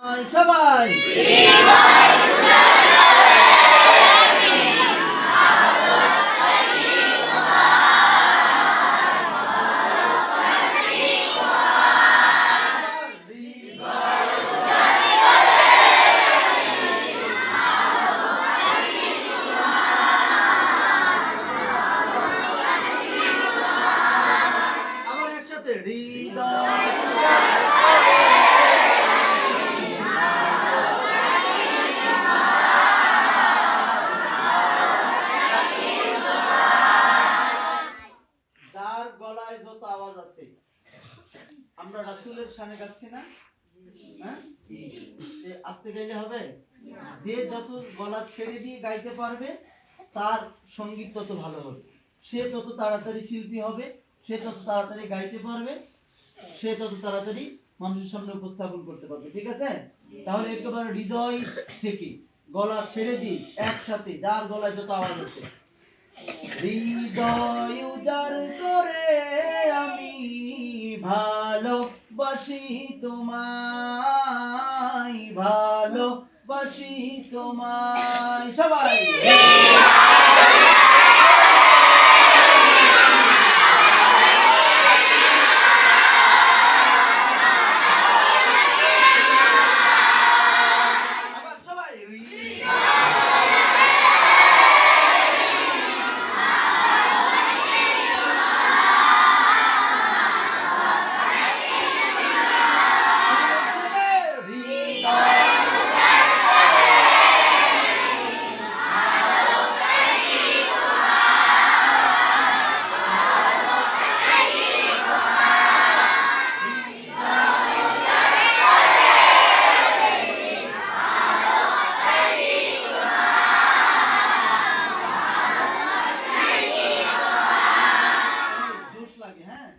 সবাই আবার একসাথে হৃদয় যার গলায় যত আওয়াজ আছে আমরা রাসূলের শানে গাচ্ছি না হ্যাঁ আস্তে গাইলে হবে যে যত গলা ছেড়ে দিয়ে গাইতে পারবে তার সঙ্গীত তত ভালো হবে সে তত তাড়াতাড়ি শিল্পী হবে সে তত তাড়াতাড়ি গাইতে পারবে সে তত তাড়াতাড়ি মানুষের সামনে উপস্থাপন করতে পারবে ঠিক আছে তাহলে একেবারে হৃদয় থেকে গলা ছেড়ে দিই একসাথে যার গলায় যত আওয়াজ আছে হৃদয় উজাড় করে আমি ভালোবাসি তোমায় সবাই